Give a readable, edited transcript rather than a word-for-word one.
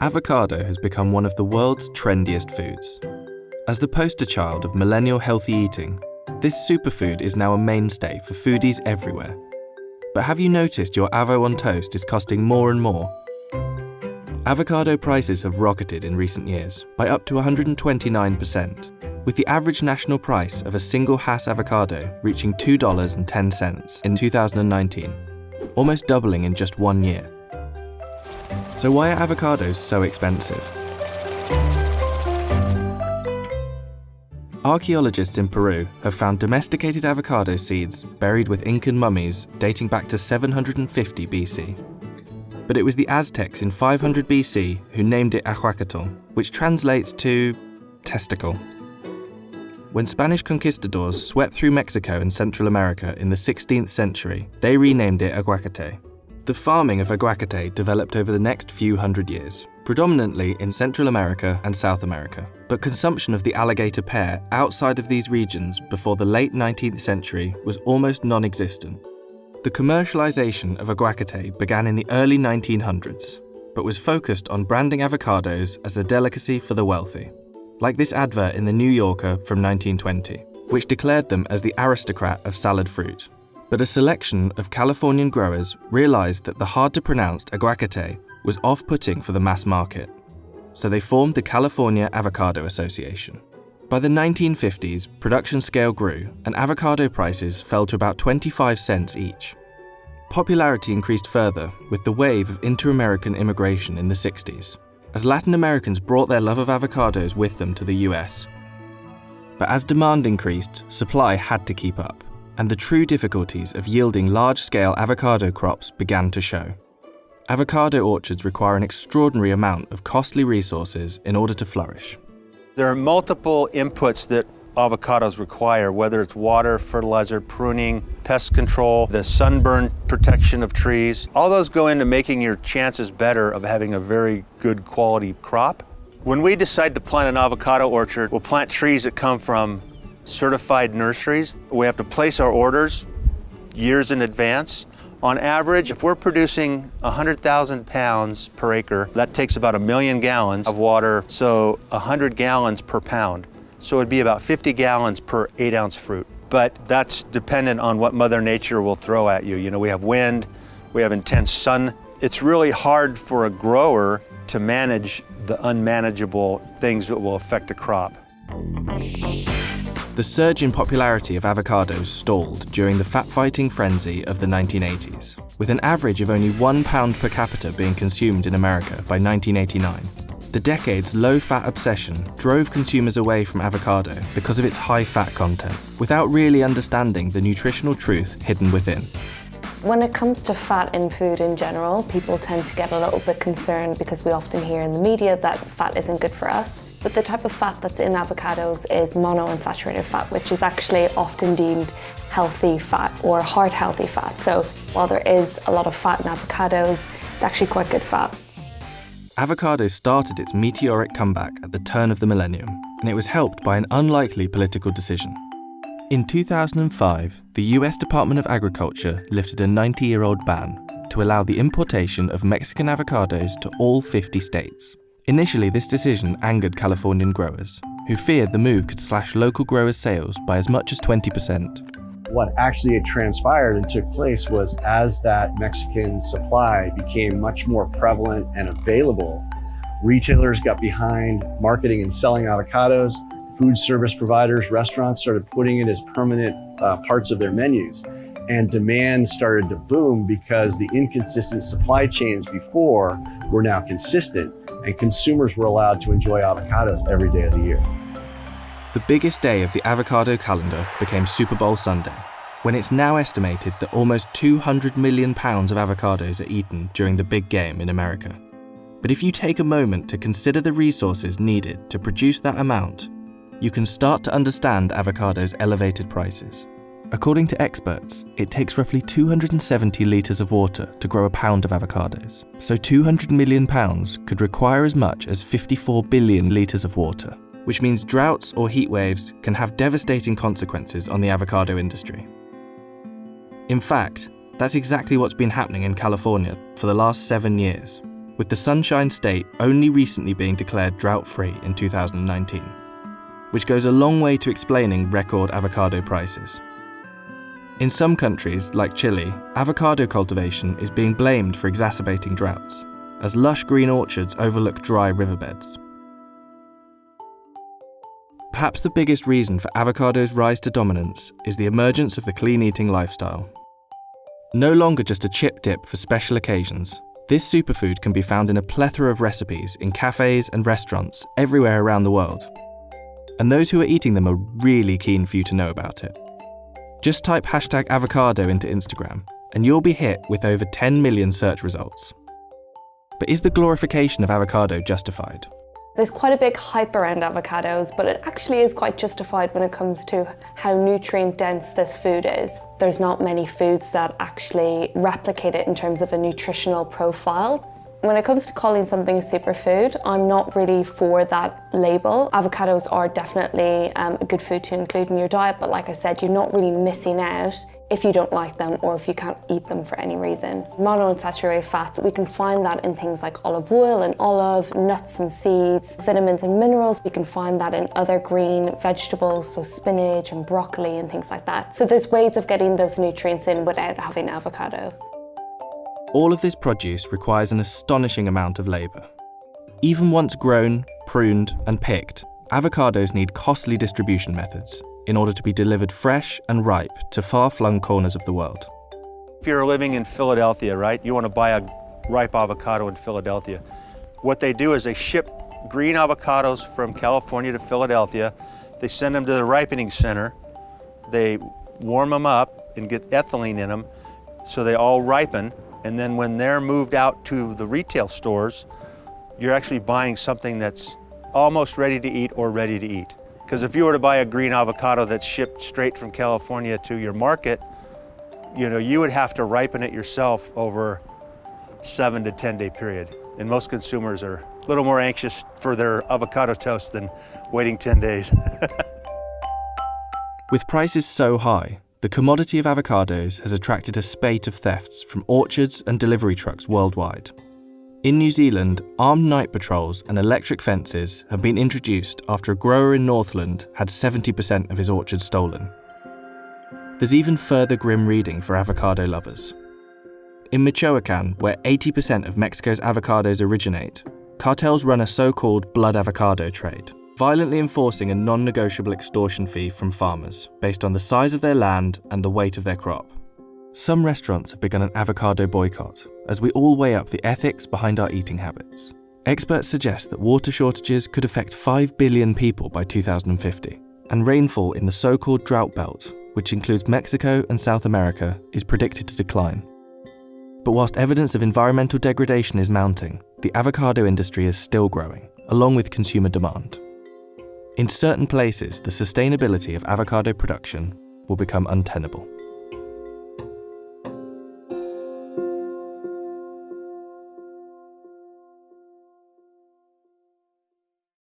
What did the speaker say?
Avocado has become one of the world's trendiest foods. As the poster child of millennial healthy eating, this superfood is now a mainstay for foodies everywhere. But have you noticed your avo on toast is costing more and more? Avocado prices have rocketed in recent years by up to 129%, with the average national price of a single Hass avocado reaching $2.10 in 2019, almost doubling in just 1 year. So why are avocados so expensive? Archaeologists in Peru have found domesticated avocado seeds buried with Incan mummies dating back to 750 BC. But it was the Aztecs in 500 BC who named it Avocado, which translates to testicle. When Spanish conquistadors swept through Mexico and Central America in the 16th century, they renamed it aguacate. The farming of aguacate developed over the next few hundred years, predominantly in Central America and South America, but consumption of the alligator pear outside of these regions before the late 19th century was almost non-existent. The commercialization of aguacate began in the early 1900s, but was focused on branding avocados as a delicacy for the wealthy, like this advert in the New Yorker from 1920, which declared them as the aristocrat of salad fruit. But a selection of Californian growers realized that the hard-to-pronounce aguacate was off-putting for the mass market, so they formed the California Avocado Association. By the 1950s, production scale grew, and avocado prices fell to about 25 cents each. Popularity increased further with the wave of inter-American immigration in the 60s, as Latin Americans brought their love of avocados with them to the US. But as demand increased, supply had to keep up, and the true difficulties of yielding large-scale avocado crops began to show. Avocado orchards require an extraordinary amount of costly resources in order to flourish. There are multiple inputs that avocados require, whether it's water, fertilizer, pruning, pest control, the sunburn protection of trees. All those go into making your chances better of having a very good quality crop. When we decide to plant an avocado orchard, we'll plant trees that come from certified nurseries. We have to place our orders years in advance. On average, if we're producing 100,000 pounds per acre, that takes about 1 million gallons of water, so 100 gallons per pound. So it'd be about 50 gallons per 8-ounce fruit. But that's dependent on what Mother Nature will throw at you. You know, we have wind, we have intense sun. It's really hard for a grower to manage the unmanageable things that will affect a crop. The surge in popularity of avocados stalled during the fat-fighting frenzy of the 1980s, with an average of only 1 pound per capita being consumed in America by 1989. The decade's low-fat obsession drove consumers away from avocado because of its high fat content, without really understanding the nutritional truth hidden within. When it comes to fat in food in general, people tend to get a little bit concerned because we often hear in the media that fat isn't good for us. But the type of fat that's in avocados is monounsaturated fat, which is actually often deemed healthy fat or heart-healthy fat. So while there is a lot of fat in avocados, it's actually quite good fat. Avocado started its meteoric comeback at the turn of the millennium, and it was helped by an unlikely political decision. In 2005, the US Department of Agriculture lifted a 90-year-old ban to allow the importation of Mexican avocados to all 50 states. Initially, this decision angered Californian growers, who feared the move could slash local growers' sales by as much as 20%. What actually transpired and took place was, as that Mexican supply became much more prevalent and available, retailers got behind marketing and selling avocados. Food service providers, restaurants started putting it as permanent parts of their menus. And demand started to boom because the inconsistent supply chains before were now consistent, and consumers were allowed to enjoy avocados every day of the year. The biggest day of the avocado calendar became Super Bowl Sunday, when it's now estimated that almost 200 million pounds of avocados are eaten during the big game in America. But if you take a moment to consider the resources needed to produce that amount, you can start to understand avocados' elevated prices. According to experts, it takes roughly 270 litres of water to grow a pound of avocados. So 200 million pounds could require as much as 54 billion litres of water, which means droughts or heat waves can have devastating consequences on the avocado industry. In fact, that's exactly what's been happening in California for the last 7 years, with the Sunshine State only recently being declared drought-free in 2019, which goes a long way to explaining record avocado prices. In some countries, like Chile, avocado cultivation is being blamed for exacerbating droughts, as lush green orchards overlook dry riverbeds. Perhaps the biggest reason for avocado's rise to dominance is the emergence of the clean eating lifestyle. No longer just a chip dip for special occasions, this superfood can be found in a plethora of recipes in cafes and restaurants everywhere around the world. And those who are eating them are really keen for you to know about it. Just type #avocado into Instagram, and you'll be hit with over 10 million search results. But is the glorification of avocado justified? There's quite a big hype around avocados, but it actually is quite justified when it comes to how nutrient dense this food is. There's not many foods that actually replicate it in terms of a nutritional profile. When it comes to calling something a superfood, I'm not really for that label. Avocados are definitely a good food to include in your diet, but like I said, you're not really missing out if you don't like them or if you can't eat them for any reason. Monounsaturated fats, we can find that in things like olive oil and olive, nuts and seeds, vitamins and minerals. We can find that in other green vegetables, so spinach and broccoli and things like that. So there's ways of getting those nutrients in without having avocado. All of this produce requires an astonishing amount of labour. Even once grown, pruned and picked, avocados need costly distribution methods in order to be delivered fresh and ripe to far-flung corners of the world. If you're living in Philadelphia, right, you want to buy a ripe avocado in Philadelphia. What they do is they ship green avocados from California to Philadelphia. They send them to the ripening center. They warm them up and get ethylene in them so they all ripen. And then when they're moved out to the retail stores, you're actually buying something that's almost ready to eat or ready to eat. Because if you were to buy a green avocado that's shipped straight from California to your market, you would have to ripen it yourself over 7 to 10 day period. And most consumers are a little more anxious for their avocado toast than waiting 10 days. With prices so high, the commodity of avocados has attracted a spate of thefts from orchards and delivery trucks worldwide. In New Zealand, armed night patrols and electric fences have been introduced after a grower in Northland had 70% of his orchard stolen. There's even further grim reading for avocado lovers. In Michoacan, where 80% of Mexico's avocados originate, cartels run a so-called blood avocado trade, violently enforcing a non-negotiable extortion fee from farmers based on the size of their land and the weight of their crop. Some restaurants have begun an avocado boycott as we all weigh up the ethics behind our eating habits. Experts suggest that water shortages could affect 5 billion people by 2050, and rainfall in the so-called drought belt, which includes Mexico and South America, is predicted to decline. But whilst evidence of environmental degradation is mounting, the avocado industry is still growing, along with consumer demand. In certain places, the sustainability of avocado production will become untenable.